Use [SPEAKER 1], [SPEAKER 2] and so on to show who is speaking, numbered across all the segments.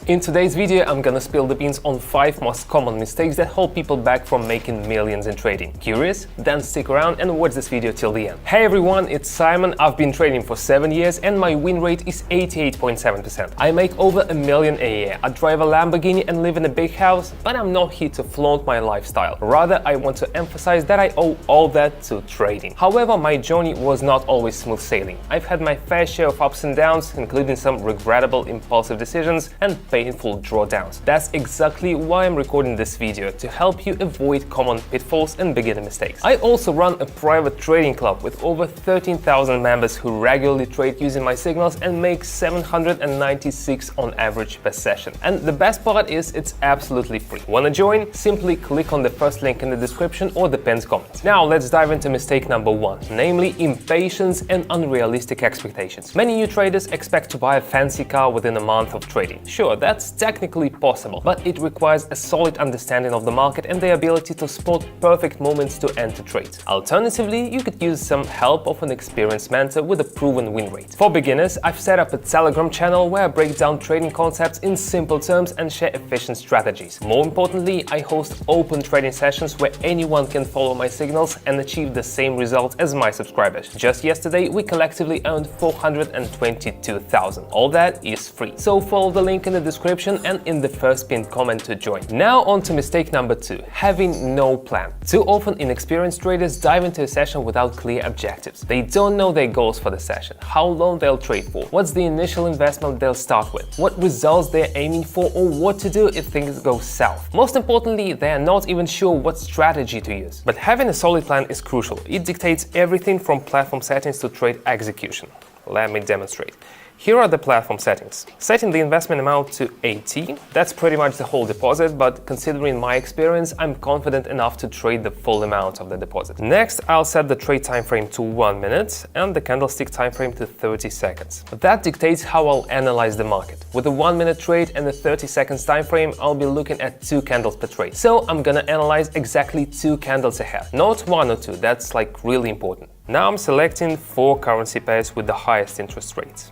[SPEAKER 1] In today's video, I'm gonna spill the beans on 5 most common mistakes that hold people back from making millions in trading. Curious? Then stick around and watch this video till the end. Hey everyone, it's Simon. I've been trading for 7 years and my win rate is 88.7%. I make over $1 million a year. I drive a Lamborghini and live in a big house, but I'm not here to flaunt my lifestyle. Rather, I want to emphasize that I owe all that to trading. However, my journey was not always smooth sailing. I've had my fair share of ups and downs, including some regrettable impulsive decisions and painful drawdowns. That's exactly why I'm recording this video, to help you avoid common pitfalls and beginner mistakes. I also run a private trading club with over 13,000 members who regularly trade using my signals and make 796 on average per session. And the best part is it's absolutely free. Wanna join? Simply click on the first link in the description or the pinned comment. Now let's dive into mistake number 1, namely impatience and unrealistic expectations. Many new traders expect to buy a fancy car within a month of trading. Sure, that's technically possible, but it requires a solid understanding of the market and the ability to spot perfect moments to enter trades. Alternatively, you could use some help of an experienced mentor with a proven win rate. For beginners, I've set up a Telegram channel where I break down trading concepts in simple terms and share efficient strategies. More importantly, I host open trading sessions where anyone can follow my signals and achieve the same results as my subscribers. Just yesterday, we collectively earned 422,000. All that is free. So follow the link in the description and in the first pinned comment to join. Now on to mistake number 2, having no plan. Too often inexperienced traders dive into a session without clear objectives. They don't know their goals for the session, how long they'll trade for, what's the initial investment they'll start with, what results they're aiming for, or what to do if things go south. Most importantly, they are not even sure what strategy to use. But having a solid plan is crucial. It dictates everything from platform settings to trade execution. Let me demonstrate. Here are the platform settings. Setting the investment amount to 80, that's pretty much the whole deposit, but considering my experience, I'm confident enough to trade the full amount of the deposit. Next, I'll set the trade time frame to 1 minute and the candlestick time frame to 30 seconds. That dictates how I'll analyze the market. With a 1 minute trade and a 30 seconds time frame, I'll be looking at 2 candles per trade. So I'm gonna analyze exactly 2 candles ahead, not 1 or 2, that's like really important. Now I'm selecting 4 currency pairs with the highest interest rates.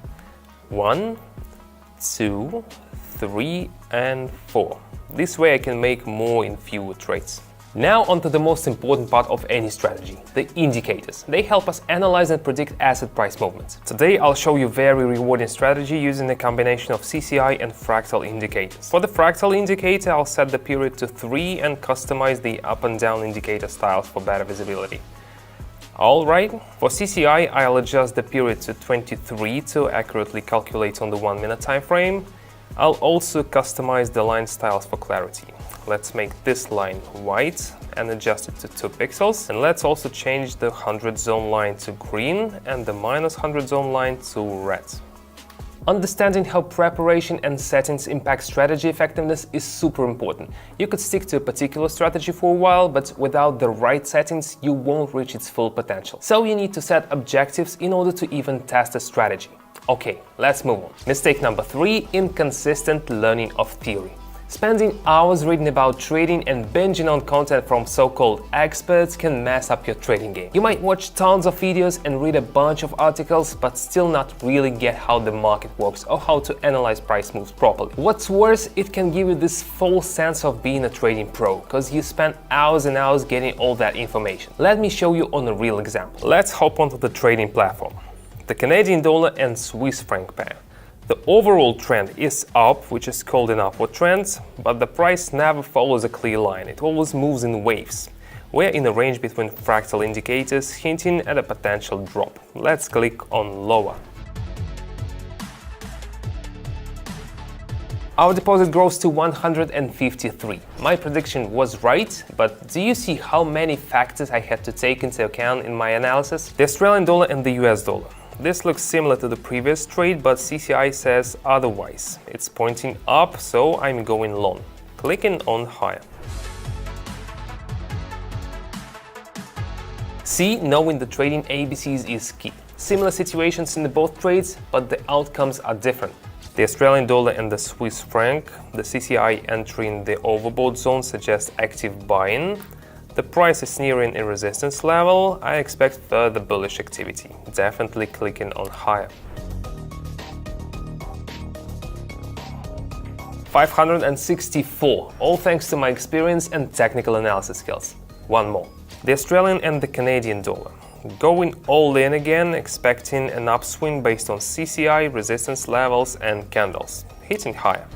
[SPEAKER 1] 1, 2, 3, and 4. This way I can make more in fewer trades. Now onto the most important part of any strategy, the indicators. They help us analyze and predict asset price movements. Today I'll show you a very rewarding strategy using a combination of CCI and fractal indicators. For the fractal indicator, I'll set the period to 3 and customize the up and down indicator styles for better visibility. Alright, for CCI, I'll adjust the period to 23 to accurately calculate on the 1 minute time frame. I'll also customize the line styles for clarity. Let's make this line white and adjust it to 2 pixels. And let's also change the 100 zone line to green and the -100 zone line to red. Understanding how preparation and settings impact strategy effectiveness is super important. You could stick to a particular strategy for a while, but without the right settings, you won't reach its full potential. So you need to set objectives in order to even test a strategy. Okay, let's move on. Mistake number 3, inconsistent learning of theory. Spending hours reading about trading and binging on content from so-called experts can mess up your trading game. You might watch tons of videos and read a bunch of articles, but still not really get how the market works or how to analyze price moves properly. What's worse, it can give you this false sense of being a trading pro, because you spend hours and hours getting all that information. Let me show you on a real example. Let's hop onto the trading platform. The Canadian dollar and Swiss franc pair. The overall trend is up, which is called an upward trend, but the price never follows a clear line. It always moves in waves. We're in a range between fractal indicators, hinting at a potential drop. Let's click on lower. Our deposit grows to 153. My prediction was right, but do you see how many factors I had to take into account in my analysis? The Australian dollar and the US dollar. This looks similar to the previous trade, but CCI says otherwise. It's pointing up, so I'm going long. Clicking on higher. See, knowing the trading ABCs is key. Similar situations in both trades, but the outcomes are different. The Australian dollar and the Swiss franc, the CCI entering the overbought zone suggests active buying. The price is nearing a resistance level. I expect further bullish activity. Definitely clicking on higher. 564, all thanks to my experience and technical analysis skills. One more. The Australian and the Canadian dollar. Going all in again, expecting an upswing based on CCI, resistance levels and candles, hitting higher.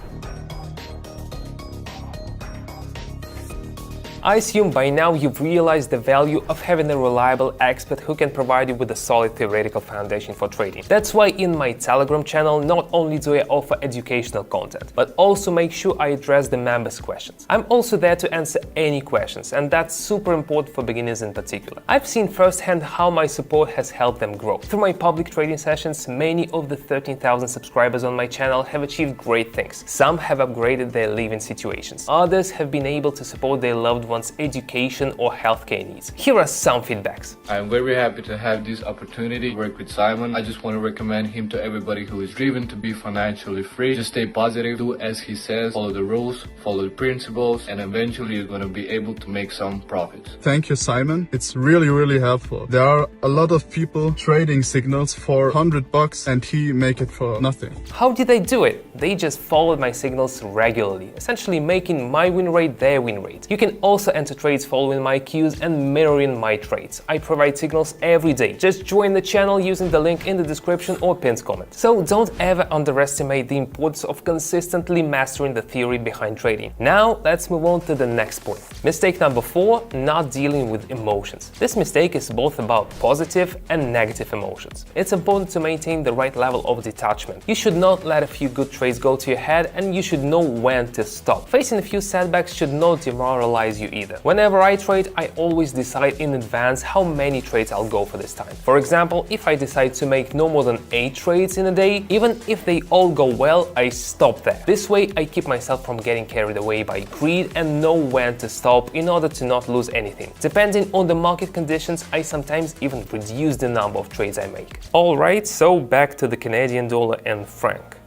[SPEAKER 1] I assume by now you've realized the value of having a reliable expert who can provide you with a solid theoretical foundation for trading. That's why in my Telegram channel not only do I offer educational content, but also make sure I address the members' questions. I'm also there to answer any questions, and that's super important for beginners in particular. I've seen firsthand how my support has helped them grow. Through my public trading sessions, many of the 13,000 subscribers on my channel have achieved great things. Some have upgraded their living situations. Others have been able to support their loved one's education or healthcare needs. Here are some feedbacks.
[SPEAKER 2] I'm very happy to have this opportunity to work with Simon. I just want to recommend him to everybody who is driven to be financially free. Just stay positive, do as he says, follow the rules, follow the principles, and eventually you're going to be able to make some profits.
[SPEAKER 3] Thank you, Simon. It's really helpful. There are a lot of people trading signals for $100 and he make it for nothing.
[SPEAKER 1] How did they do it? They just followed my signals regularly, essentially making my win rate their win rate. You can also enter trades following my cues and mirroring my trades. I provide signals every day. Just join the channel using the link in the description or pinned comment. So don't ever underestimate the importance of consistently mastering the theory behind trading. Now let's move on to the next point. Mistake number 4, not dealing with emotions. This mistake is both about positive and negative emotions. It's important to maintain the right level of detachment. You should not let a few good trades go to your head, and you should know when to stop. Facing a few setbacks should not demoralize you either. Whenever I trade, I always decide in advance how many trades I'll go for this time. For example, if I decide to make no more than 8 trades in a day, even if they all go well, I stop there. This way, I keep myself from getting carried away by greed and know when to stop in order to not lose anything. Depending on the market conditions, I sometimes even reduce the number of trades I make. Alright, so back to the Canadian dollar and franc.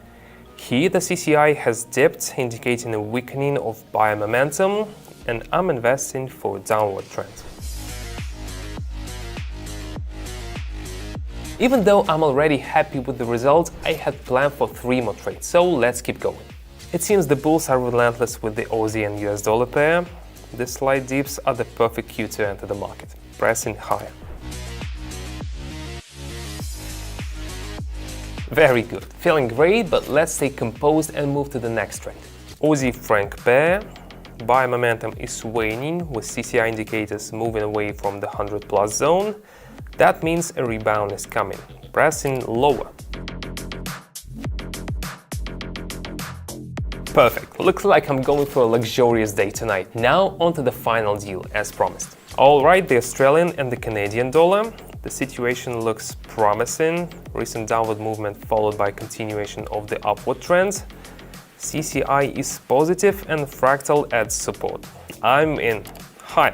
[SPEAKER 1] Here, the CCI has dipped, indicating a weakening of buyer momentum, and I'm investing for a downward trend. Even though I'm already happy with the results, I had planned for 3 more trades, so let's keep going. It seems the bulls are relentless with the Aussie and US dollar pair. The slight dips are the perfect cue to enter the market, pressing higher. Very good, feeling great, but let's stay composed and move to the next trade. Aussie franc pair. Buy momentum is waning, with CCI indicators moving away from the 100+ zone. That means a rebound is coming, pressing lower. Perfect, looks like I'm going for a luxurious day tonight. Now onto the final deal, as promised. Alright, the Australian and the Canadian dollar. The situation looks promising. Recent downward movement followed by continuation of the upward trend. CCI is positive and fractal adds support. I'm in. High.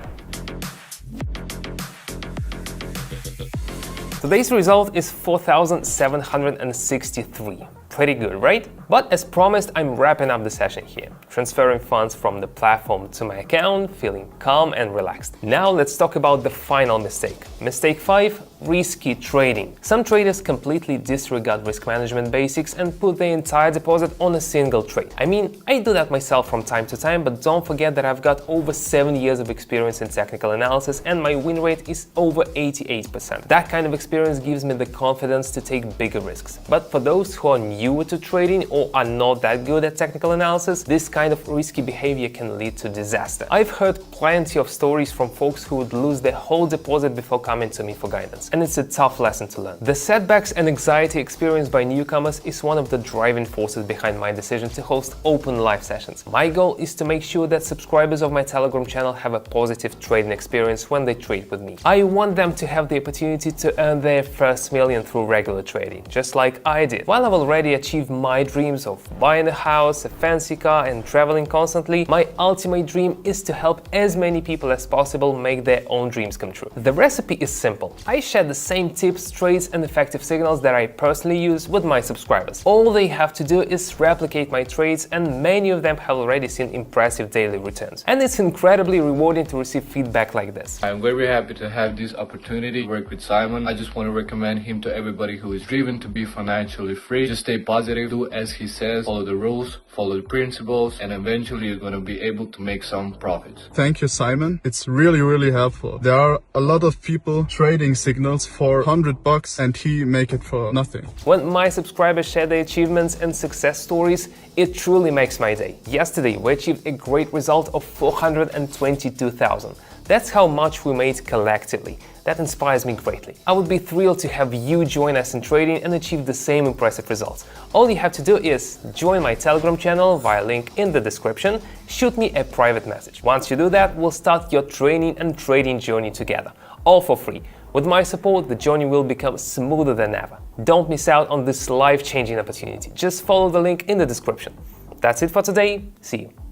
[SPEAKER 1] Today's result is 4,763. Pretty good, right? But as promised, I'm wrapping up the session here, transferring funds from the platform to my account, feeling calm and relaxed. Now let's talk about the final mistake. Mistake 5, risky trading. Some traders completely disregard risk management basics and put their entire deposit on a single trade. I mean, I do that myself from time to time, but don't forget that I've got over 7 years of experience in technical analysis and my win rate is over 88%. That kind of experience gives me the confidence to take bigger risks. But for those who are newer to trading or are not that good at technical analysis, this kind of risky behavior can lead to disaster. I've heard plenty of stories from folks who would lose their whole deposit before coming to me for guidance, and it's a tough lesson to learn. The setbacks and anxiety experienced by newcomers is one of the driving forces behind my decision to host open live sessions. My goal is to make sure that subscribers of my Telegram channel have a positive trading experience when they trade with me. I want them to have the opportunity to earn their first million through regular trading, just like I did. While I've already achieved my dreams of buying a house, a fancy car, and traveling constantly, my ultimate dream is to help as many people as possible make their own dreams come true. The recipe is simple. I share the same tips, trades, and effective signals that I personally use with my subscribers. All they have to do is replicate my trades, and many of them have already seen impressive daily returns. And it's incredibly rewarding to receive feedback like this.
[SPEAKER 2] I'm very happy to have this opportunity to work with Simon. I just want to recommend him to everybody who is driven to be financially free. Just stay positive, do as as he says, follow the rules, follow the principles, and eventually you're going to be able to make some profits.
[SPEAKER 3] Thank you, Simon. It's really, really helpful. There are a lot of people trading signals for $100 and he make it for nothing.
[SPEAKER 1] When my subscribers share their achievements and success stories, it truly makes my day. Yesterday, we achieved a great result of 422,000. That's how much we made collectively. That inspires me greatly. I would be thrilled to have you join us in trading and achieve the same impressive results. All you have to do is join my Telegram channel via link in the description, shoot me a private message. Once you do that, we'll start your training and trading journey together, all for free. With my support, the journey will become smoother than ever. Don't miss out on this life-changing opportunity. Just follow the link in the description. That's it for today. See you.